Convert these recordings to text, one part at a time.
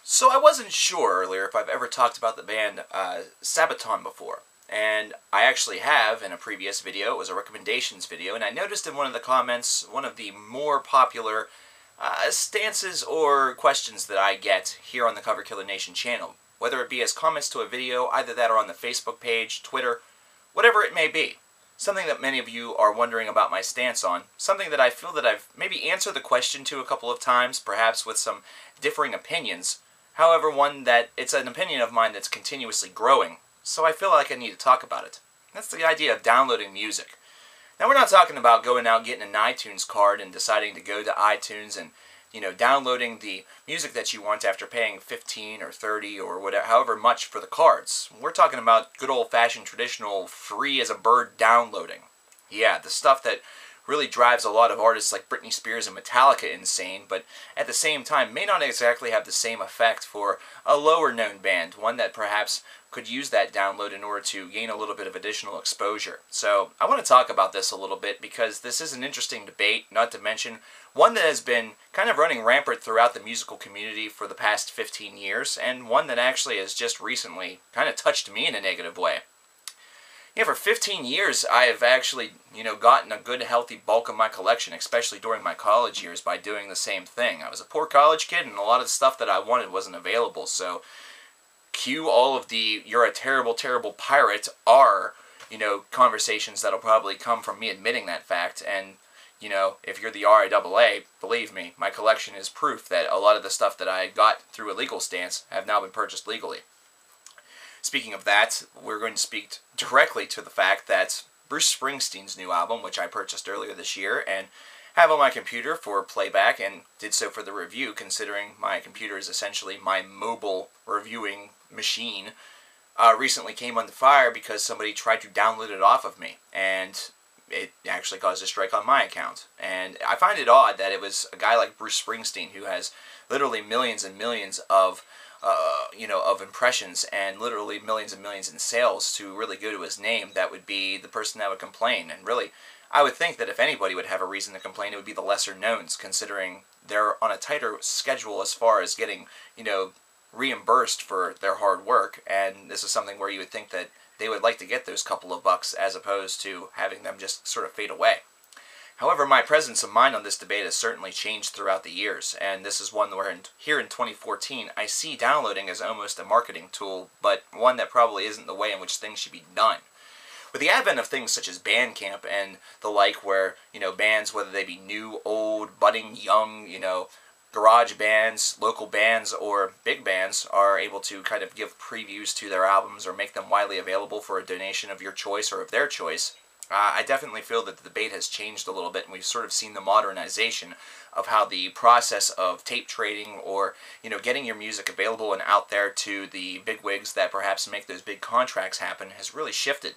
So I wasn't sure earlier if I've ever talked about the band Sabaton before. And I actually have in a previous video. It was a recommendations video, and I noticed in one of the comments one of the more popular stances or questions that I get here on the Cover Killer Nation channel. Whether it be as comments to a video, either that or on the Facebook page, Twitter, whatever it may be. Something that many of you are wondering about my stance on. Something that I feel that I've maybe answered the question to a couple of times, perhaps with some differing opinions. However, one that it's an opinion of mine that's continuously growing, so I feel like I need to talk about it. That's the idea of downloading music. Now, we're not talking about going out getting an iTunes card and deciding to go to iTunes and, downloading the music that you want after paying $15 or $30 or whatever, however much for the cards. We're talking about good old-fashioned, traditional, free-as-a-bird downloading. Yeah, the stuff that really drives a lot of artists like Britney Spears and Metallica insane, but at the same time may not exactly have the same effect for a lower-known band, one that perhaps could use that download in order to gain a little bit of additional exposure. So I want to talk about this a little bit because this is an interesting debate, not to mention one that has been kind of running rampant throughout the musical community for the past 15 years, and one that actually has just recently kind of touched me in a negative way. Yeah, for 15 years, I have actually, gotten a good, healthy bulk of my collection, especially during my college years, by doing the same thing. I was a poor college kid, and a lot of the stuff that I wanted wasn't available, so cue all of the "you're a terrible, terrible pirate" are, conversations that'll probably come from me admitting that fact, and, if you're the RIAA, believe me, my collection is proof that a lot of the stuff that I got through a legal stance have now been purchased legally. Speaking of that, we're going to speak directly to the fact that Bruce Springsteen's new album, which I purchased earlier this year and have on my computer for playback and did so for the review, considering my computer is essentially my mobile reviewing machine, recently came under fire because somebody tried to download it off of me, and it actually caused a strike on my account. And I find it odd that it was a guy like Bruce Springsteen, who has literally millions and millions of impressions and literally millions and millions in sales to really go to his name, that would be the person that would complain. And really, I would think that if anybody would have a reason to complain, it would be the lesser knowns, considering they're on a tighter schedule as far as getting, reimbursed for their hard work. And this is something where you would think that they would like to get those couple of bucks as opposed to having them just sort of fade away. However, my presence of mind on this debate has certainly changed throughout the years, and this is one where here in 2014, I see downloading as almost a marketing tool, but one that probably isn't the way in which things should be done. With the advent of things such as Bandcamp and the like, where, bands, whether they be new, old, budding, young, garage bands, local bands, or big bands, are able to kind of give previews to their albums or make them widely available for a donation of your choice or of their choice, I definitely feel that the debate has changed a little bit, and we've sort of seen the modernization of how the process of tape trading or, getting your music available and out there to the bigwigs that perhaps make those big contracts happen has really shifted.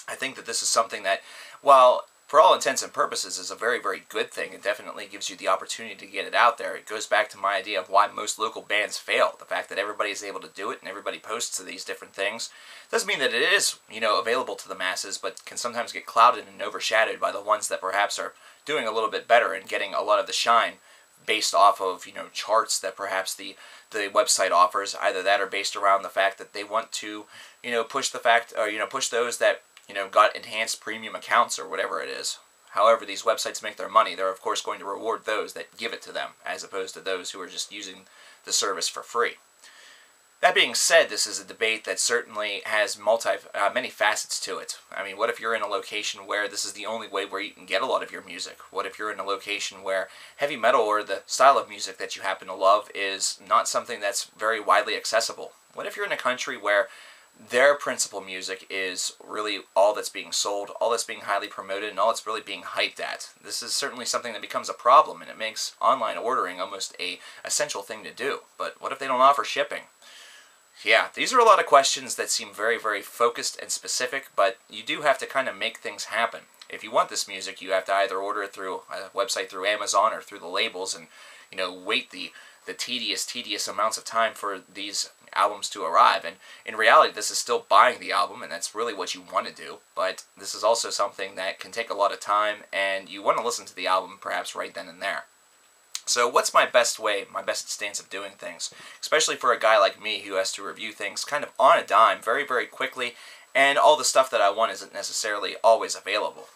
I think that this is something that, while for all intents and purposes is a very, very good thing, it definitely gives you the opportunity to get it out there. It goes back to my idea of why most local bands fail. The fact that everybody is able to do it and everybody posts to these different things doesn't mean that it is, available to the masses, but can sometimes get clouded and overshadowed by the ones that perhaps are doing a little bit better and getting a lot of the shine based off of, charts that perhaps the website offers. Either that or based around the fact that they want to, push the fact, or, push those that got enhanced premium accounts or whatever it is. However these websites make their money, they're of course going to reward those that give it to them, as opposed to those who are just using the service for free. That being said, this is a debate that certainly has many facets to it. I mean, what if you're in a location where this is the only way where you can get a lot of your music? What if you're in a location where heavy metal or the style of music that you happen to love is not something that's very widely accessible? What if you're in a country where their principal music is really all that's being sold, all that's being highly promoted, and all that's really being hyped at? This is certainly something that becomes a problem, and it makes online ordering almost an essential thing to do. But what if they don't offer shipping? Yeah, these are a lot of questions that seem very, very focused and specific, but you do have to kind of make things happen. If you want this music, you have to either order it through a website through Amazon or through the labels and, wait the tedious amounts of time for these albums to arrive. And in reality, this is still buying the album, and that's really what you want to do. But this is also something that can take a lot of time, and you want to listen to the album perhaps right then and there. So what's my best way, my best stance of doing things? Especially for a guy like me who has to review things kind of on a dime, very, very quickly, and all the stuff that I want isn't necessarily always available.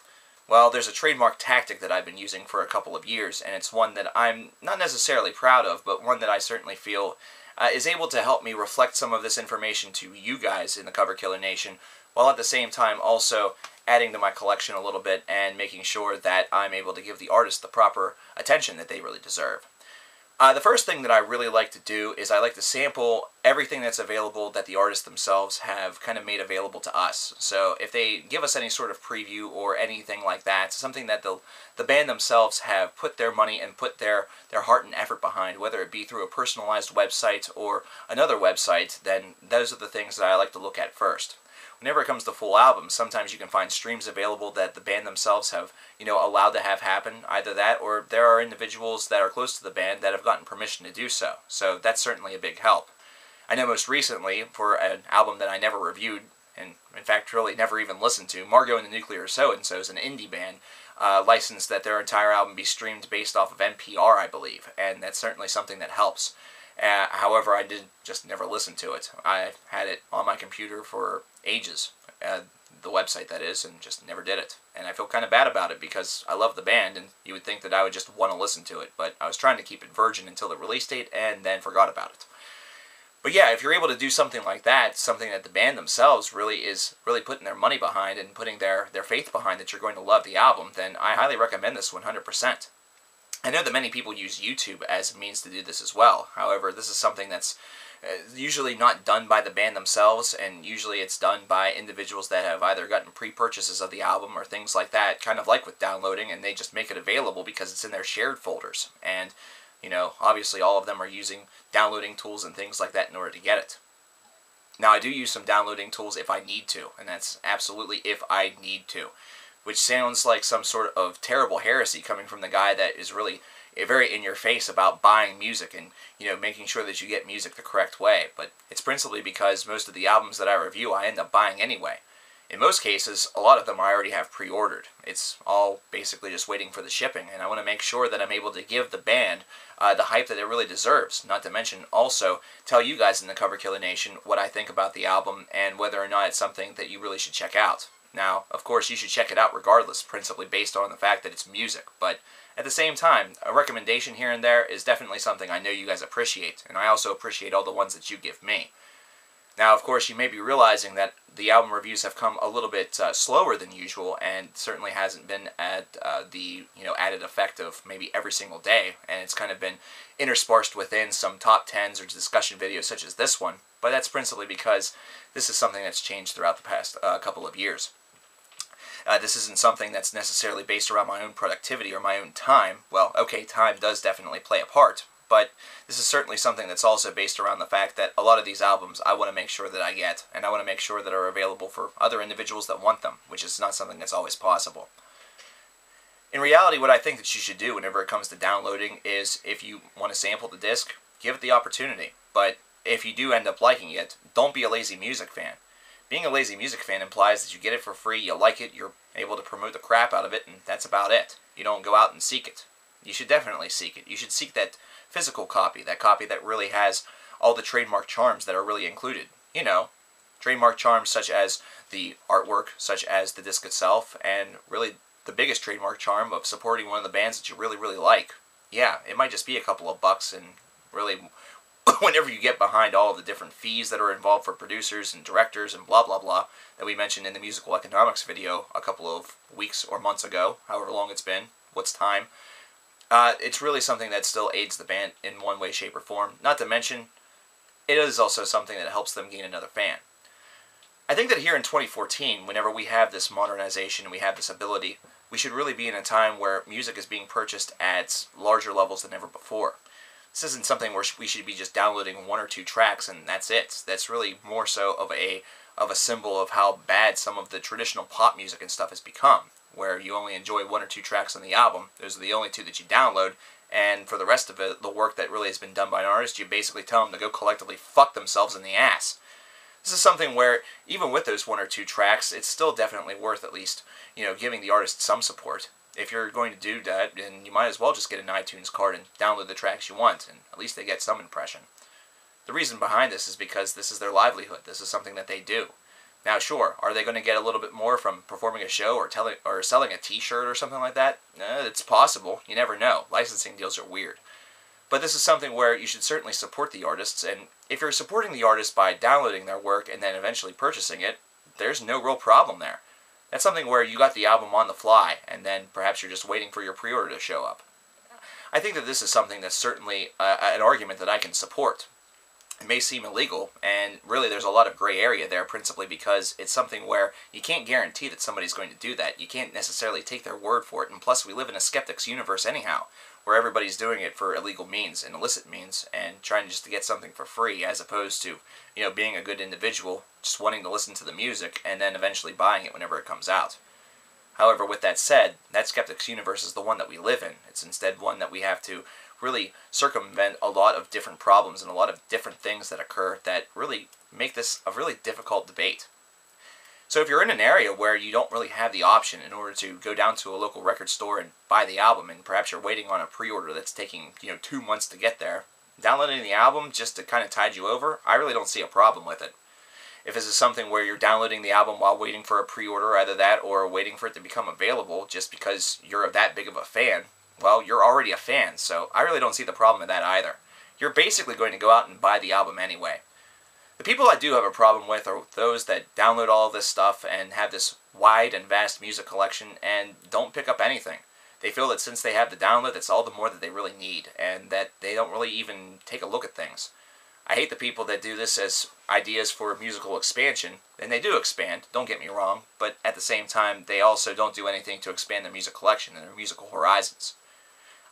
Well, there's a trademark tactic that I've been using for a couple of years, and it's one that I'm not necessarily proud of, but one that I certainly feel is able to help me reflect some of this information to you guys in the Cover Killer Nation, while at the same time also adding to my collection a little bit and making sure that I'm able to give the artist the proper attention that they really deserve. The first thing that I really like to do is I like to sample everything that's available that the artists themselves have kind of made available to us. So if they give us any sort of preview or anything like that, something that the band themselves have put their money and put their heart and effort behind, whether it be through a personalized website or another website, then those are the things that I like to look at first. Whenever it comes to full albums, sometimes you can find streams available that the band themselves have, allowed to have happen. Either that, or there are individuals that are close to the band that have gotten permission to do so. So that's certainly a big help. I know most recently, for an album that I never reviewed, and in fact really never even listened to, Margot and the Nuclear So-and-So is an indie band, licensed that their entire album be streamed based off of NPR, I believe, and that's certainly something that helps. However, I did just never listen to it. I had it on my computer for ages, the website that is, and just never did it. And I feel kind of bad about it because I love the band, and you would think that I would just want to listen to it, but I was trying to keep it virgin until the release date and then forgot about it. But yeah, if you're able to do something like that, something that the band themselves really is putting their money behind and putting their faith behind that you're going to love the album, then I highly recommend this 100%. I know that many people use YouTube as a means to do this as well. However, this is something that's usually not done by the band themselves, and usually it's done by individuals that have either gotten pre-purchases of the album or things like that, kind of like with downloading, and they just make it available because it's in their shared folders. And, obviously all of them are using downloading tools and things like that in order to get it. Now, I do use some downloading tools if I need to, and that's absolutely if I need to, which sounds like some sort of terrible heresy coming from the guy that is really very in your face about buying music and, making sure that you get music the correct way. But it's principally because most of the albums that I review I end up buying anyway. In most cases, a lot of them I already have pre-ordered. It's all basically just waiting for the shipping, and I want to make sure that I'm able to give the band the hype that it really deserves. Not to mention also tell you guys in the Cover Killer Nation what I think about the album and whether or not it's something that you really should check out. Now, of course, you should check it out regardless, principally based on the fact that it's music, but at the same time, a recommendation here and there is definitely something I know you guys appreciate, and I also appreciate all the ones that you give me. Now, of course, you may be realizing that the album reviews have come a little bit slower than usual, and certainly hasn't been at the added effect of maybe every single day, and it's kind of been interspersed within some top 10s or discussion videos such as this one, but that's principally because this is something that's changed throughout the past couple of years. This isn't something that's necessarily based around my own productivity or my own time. Well, okay, time does definitely play a part, but this is certainly something that's also based around the fact that a lot of these albums I want to make sure that I get, and I want to make sure that are available for other individuals that want them, which is not something that's always possible. In reality, what I think that you should do whenever it comes to downloading is, if you want to sample the disc, give it the opportunity. But if you do end up liking it, don't be a lazy music fan. Being a lazy music fan implies that you get it for free, you like it, you're able to promote the crap out of it, and that's about it. You don't go out and seek it. You should definitely seek it. You should seek that physical copy, that copy that really has all the trademark charms that are really included. Trademark charms such as the artwork, such as the disc itself, and really the biggest trademark charm of supporting one of the bands that you really, really like. Yeah, it might just be a couple of bucks, and really whenever you get behind all of the different fees that are involved for producers and directors and blah blah blah that we mentioned in the musical economics video a couple of weeks or months ago, however long it's been, what's time, it's really something that still aids the band in one way, shape, or form. Not to mention, it is also something that helps them gain another fan. I think that here in 2014, whenever we have this modernization and we have this ability, we should really be in a time where music is being purchased at larger levels than ever before. This isn't something where we should be just downloading 1 or 2 tracks and that's it. That's really more so of a symbol of how bad some of the traditional pop music and stuff has become, where you only enjoy 1 or 2 tracks on the album. Those are the only 2 that you download, and for the rest of it, the work that really has been done by an artist, you basically tell them to go collectively fuck themselves in the ass. This is something where, even with those 1 or 2 tracks, it's still definitely worth at least, giving the artist some support. if you're going to do that, then you might as well just get an iTunes card and download the tracks you want, and at least they get some impression. The reason behind this is because this is their livelihood. This is something that they do. Now, sure, are they going to get a little bit more from performing a show or selling a t-shirt or something like that? It's possible. You never know. Licensing deals are weird. But this is something where you should certainly support the artists, and if you're supporting the artist by downloading their work and then eventually purchasing it, there's no real problem there. That's something where you got the album on the fly, and then perhaps you're just waiting for your pre-order to show up. I think that this is something that's certainly an argument that I can support. It may seem illegal, and really there's a lot of gray area there, principally because it's something where you can't guarantee that somebody's going to do that. You can't necessarily take their word for it, and plus we live in a skeptic's universe anyhow, where everybody's doing it for illegal means and illicit means, and trying just to get something for free, as opposed to, being a good individual, just wanting to listen to the music, and then eventually buying it whenever it comes out. However, with that said, that skeptic's universe is the one that we live in. It's instead one that we have to really circumvent a lot of different problems and a lot of different things that occur that really make this a really difficult debate. So if you're in an area where you don't really have the option in order to go down to a local record store and buy the album, and perhaps you're waiting on a pre-order that's taking 2 months to get there, downloading the album just to kind of tide you over, I really don't see a problem with it. If this is something where you're downloading the album while waiting for a pre-order, either that or waiting for it to become available just because you're that big of a fan, well, you're already a fan, so I really don't see the problem with that either. You're basically going to go out and buy the album anyway. The people I do have a problem with are those that download all of this stuff and have this wide and vast music collection and don't pick up anything. They feel that since they have the download, that's all the more that they really need, and that they don't really even take a look at things. I hate the people that do this as ideas for musical expansion, and they do expand, don't get me wrong, but at the same time, they also don't do anything to expand their music collection and their musical horizons.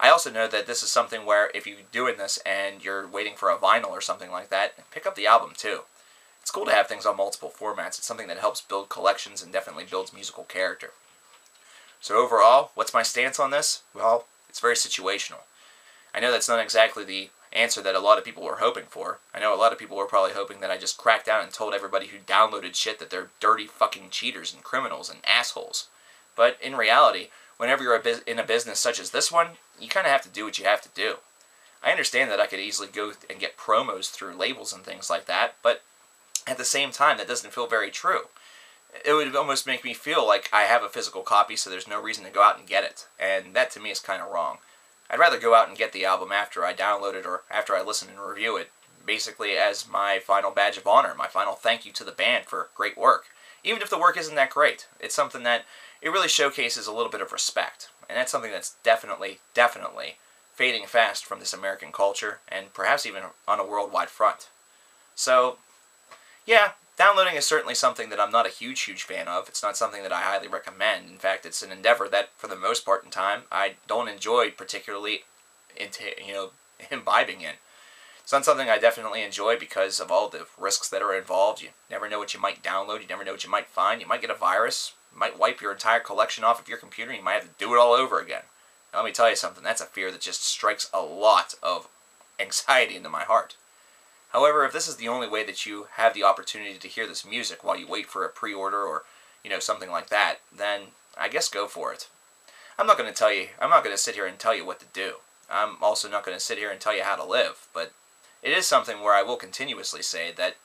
I also know that this is something where if you're doing this and you're waiting for a vinyl or something like that, pick up the album too. It's cool to have things on multiple formats. It's something that helps build collections and definitely builds musical character. So overall, what's my stance on this? Well, it's very situational. I know that's not exactly the answer that a lot of people were hoping for. I know a lot of people were probably hoping that I just cracked down and told everybody who downloaded shit that they're dirty fucking cheaters and criminals and assholes. But in reality, whenever you're in a business such as this one, you kind of have to do what you have to do. I understand that I could easily go and get promos through labels and things like that, but at the same time, that doesn't feel very true. It would almost make me feel like I have a physical copy, so there's no reason to go out and get it, and that to me is kind of wrong. I'd rather go out and get the album after I download it or after I listen and review it, basically as my final badge of honor, my final thank you to the band for great work. Even if the work isn't that great, it's something that it really showcases a little bit of respect, and that's something that's definitely fading fast from this American culture, and perhaps even on a worldwide front. So, yeah, downloading is certainly something that I'm not a huge fan of. It's not something that I highly recommend. In fact, it's an endeavor that, for the most part in time, I don't enjoy particularly imbibing in. It's not something I definitely enjoy because of all the risks that are involved. You never know what you might download. You never know what you might find. You might get a virus. You might wipe your entire collection off of your computer. You might have to do it all over again. Now, let me tell you something. That's a fear that just strikes a lot of anxiety into my heart. However, if this is the only way that you have the opportunity to hear this music while you wait for a pre-order or, something like that, then I guess go for it. I'm not going to sit here and tell you what to do. I'm also not going to sit here and tell you how to live, but it is something where I will continuously say that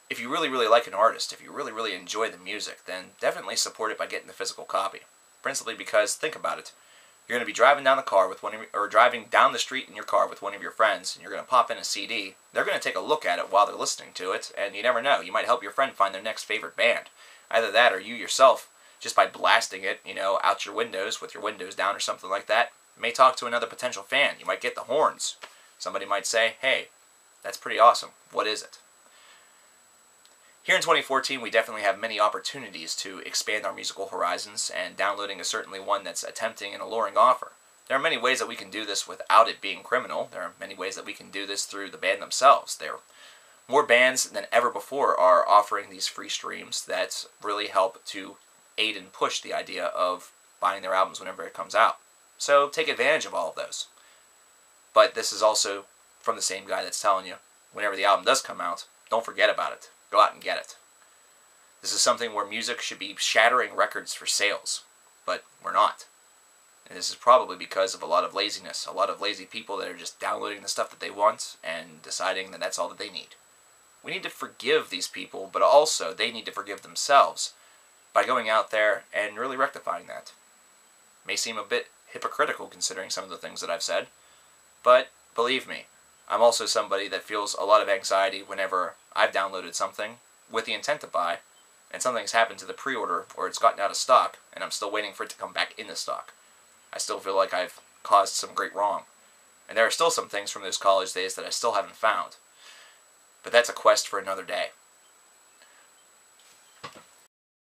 if you really like an artist, if you really enjoy the music, then definitely support it by getting the physical copy. Principally because, think about it, you're going to be driving down driving down the street in your car with one of your friends, and you're going to pop in a CD. They're going to take a look at it while they're listening to it, and you never know. You might help your friend find their next favorite band. Either that or you yourself, just by blasting it, out your windows with your windows down or something like that, may talk to another potential fan. You might get the horns. Somebody might say, hey, that's pretty awesome. What is it? Here in 2014, we definitely have many opportunities to expand our musical horizons, and downloading is certainly one that's a tempting and alluring offer. There are many ways that we can do this without it being criminal. There are many ways that we can do this through the band themselves. More bands than ever before are offering these free streams that really help to aid and push the idea of buying their albums whenever it comes out. So take advantage of all of those. But this is also from the same guy that's telling you, whenever the album does come out, don't forget about it. Go out and get it. This is something where music should be shattering records for sales, but we're not. And this is probably because of a lot of laziness, a lot of lazy people that are just downloading the stuff that they want and deciding that that's all that they need. We need to forgive these people, but also they need to forgive themselves by going out there and really rectifying that. May seem a bit hypocritical considering some of the things that I've said, but believe me, I'm also somebody that feels a lot of anxiety whenever I've downloaded something with the intent to buy, and something's happened to the pre-order or it's gotten out of stock, and I'm still waiting for it to come back into stock. I still feel like I've caused some great wrong. And there are still some things from those college days that I still haven't found. But that's a quest for another day.